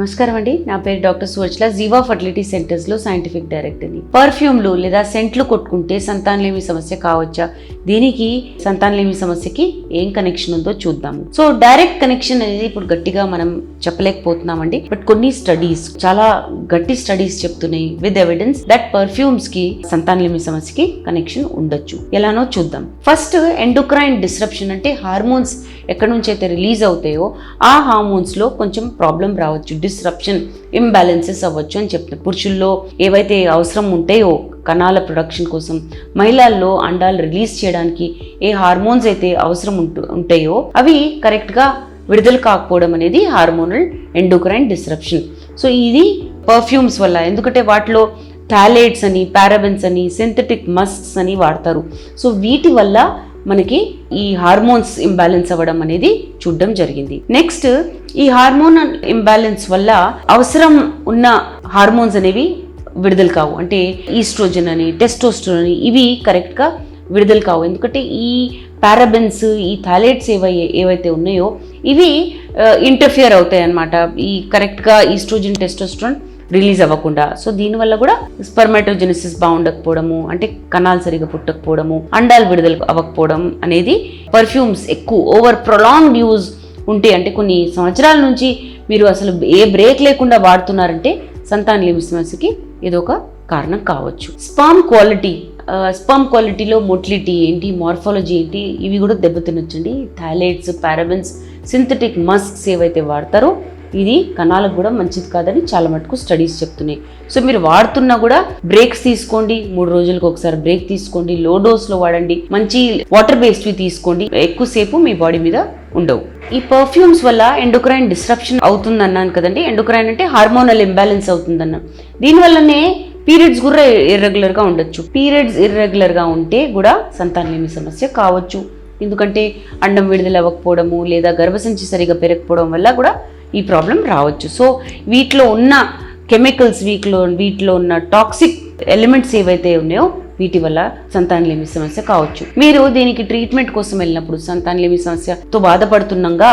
నమస్కారం అండి, నా పేరు డాక్టర్ సువర్చల. జీవా ఫర్టిలిటీ సెంటర్స్లో సైంటిఫిక్ డైరెక్టర్ని. పర్ఫ్యూమ్లు లేదా సెంట్లు కొట్టుకుంటే సంతానలేమి సమస్య కావచ్చా? దీనికి సంతానలేమి సమస్యకి ఏం కనెక్షన్ ఉందో చూద్దాము. సో డైరెక్ట్ కనెక్షన్ అనేది ఇప్పుడు గట్టిగా మనం చెప్పలేకపోతున్నామండి. బట్ కొన్ని స్టడీస్, చాలా గట్టి స్టడీస్ చెప్తున్నాయి విత్ ఎవిడెన్స్ దట్ పర్ఫ్యూమ్స్ కి సంతానలేమి సమస్యకి కనెక్షన్ ఉండొచ్చు. ఎలానో చూద్దాం. ఫస్ట్ ఎండోక్రైన్ డిస్రప్షన్ అంటే హార్మోన్స్ ఎక్కడి నుంచి అయితే రిలీజ్ అవుతాయో ఆ హార్మోన్స్ లో కొంచెం ప్రాబ్లం రావచ్చు, డిస్రప్షన్, ఇంబ్యాలెన్సెస్ అవ్వచ్చు అని చెప్తారు. పురుషుల్లో ఏవైతే అవసరం ఉంటాయో కణాల ప్రొడక్షన్ కోసం, మహిళల్లో అండాలు రిలీజ్ చేయడానికి ఏ హార్మోన్స్ అయితే అవసరం ఉంటాయో అవి కరెక్ట్గా విడుదల కాకపోవడం అనేది హార్మోనల్ ఎండోక్రైన్ డిస్రప్షన్. సో ఇది పర్ఫ్యూమ్స్ వల్ల, ఎందుకంటే వాటిలో థాలేట్స్ అని, పారాబెన్స్ అని, సింథటిక్ మస్క్స్ అని వాడతారు. సో వీటి వల్ల మనకి ఈ హార్మోన్స్ ఇంబ్యాలెన్స్ అవ్వడం అనేది చూడడం జరిగింది. నెక్స్ట్, ఈ హార్మోనల్ ఇంబ్యాలెన్స్ వల్ల అవసరం ఉన్న హార్మోన్స్ అనేవి విడుదల కావు. అంటే ఈస్ట్రోజన్ అని, టెస్టోస్టెరోన్ అని ఇవి కరెక్ట్గా విడుదల కావు. ఎందుకంటే ఈ పారాబెన్స్, ఈ థాలేట్స్ ఏవైతే ఉన్నాయో ఇవి ఇంటర్ఫియర్ అవుతాయి అన్నమాట, ఈ కరెక్ట్గా ఈస్ట్రోజన్, టెస్టోస్టెరోన్ రిలీజ్ అవ్వకుండా. సో దీనివల్ల కూడా స్పర్మాటోజెనిసిస్ బాగుండకపోవడము, అంటే కణాలు సరిగా పుట్టకపోవడము, అండాలు విడుదల అవ్వకపోవడం అనేది పర్ఫ్యూమ్స్ ఎక్కువ ఓవర్ ప్రొలాంగ్డ్ యూజ్ ఉంటే, అంటే కొన్ని సంవత్సరాల నుంచి మీరు అసలు ఏ బ్రేక్ లేకుండా వాడుతున్నారంటే సంతానలేమి సమస్యకి ఇదొక కారణం కావచ్చు. స్పర్మ్ క్వాలిటీలో మొటిలిటీ ఏంటి, మార్ఫాలజీ ఏంటి, ఇవి కూడా దెబ్బతినొచ్చండి. థాలేట్స్, పారాబెన్స్, సింథటిక్ మస్క్స్ ఏవైతే వాడతారో ఇది కణాలకు కూడా మంచిది కాదని చాలా మటుకు స్టడీస్ చెప్తున్నాయి. సో మీరు వాడుతున్నా కూడా బ్రేక్స్ తీసుకోండి, 3 రోజులకు ఒకసారి బ్రేక్ తీసుకోండి, లో డోస్లో వాడండి, మంచి వాటర్ బేస్డ్వి తీసుకోండి, ఎక్కువసేపు మీ బాడీ మీద ఉండవు. ఈ పర్ఫ్యూమ్స్ వల్ల ఎండోక్రైన్ డిస్రప్షన్ అవుతుందన్నాను కదండి. ఎండోక్రైన్ అంటే హార్మోనల్ ఇంబ్యాలెన్స్ అవుతుందన్నా. దీనివల్లనే పీరియడ్స్ కూడా ఇర్రెగ్యులర్గా ఉండొచ్చు. పీరియడ్స్ ఇర్రెగ్యులర్గా ఉంటే కూడా సంతానలేమి సమస్య కావచ్చు. ఎందుకంటే అండం విడుదల అవ్వకపోవడము లేదా గర్భసంచి సరిగా పెరగకపోవడం వల్ల కూడా ఈ ప్రాబ్లం రావచ్చు. సో వీటిలో ఉన్న కెమికల్స్, వీటిలో ఉన్న టాక్సిక్ ఎలిమెంట్స్ ఏవైతే ఉన్నాయో వీటి వల్ల సంతానలేమి సమస్య కావచ్చు. మీరు దీనికి ట్రీట్మెంట్ కోసం వెళ్ళినప్పుడు, సంతానలేమి సమస్యతో బాధపడుతున్నాగా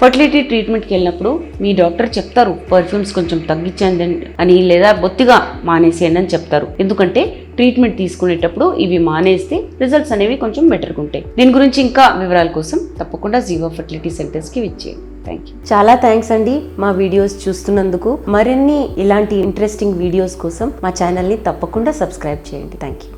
ఫర్టిలిటీ ట్రీట్మెంట్కి వెళ్ళినప్పుడు మీ డాక్టర్ చెప్తారు పర్ఫ్యూమ్స్ కొంచెం తగ్గించండి అని, లేదా బొత్తిగా మానేసేయండి అని చెప్తారు. ఎందుకంటే ట్రీట్మెంట్ తీసుకునేటప్పుడు ఇవి మానేస్తే రిజల్ట్స్ అనేవి కొంచెం బెటర్గా ఉంటాయి. దీని గురించి ఇంకా వివరాల కోసం తప్పకుండా జీవా ఫర్టిలిటీ సెంటర్స్కి విచ్చేయండి. Thank you. చాలా థ్యాంక్స్ అండి మా వీడియోస్ చూస్తున్నందుకు. మరిన్ని ఇలాంటి ఇంట్రెస్టింగ్ వీడియోస్ కోసం మా ఛానల్ని తప్పకుండా సబ్స్క్రైబ్ చేయండి. Thank you.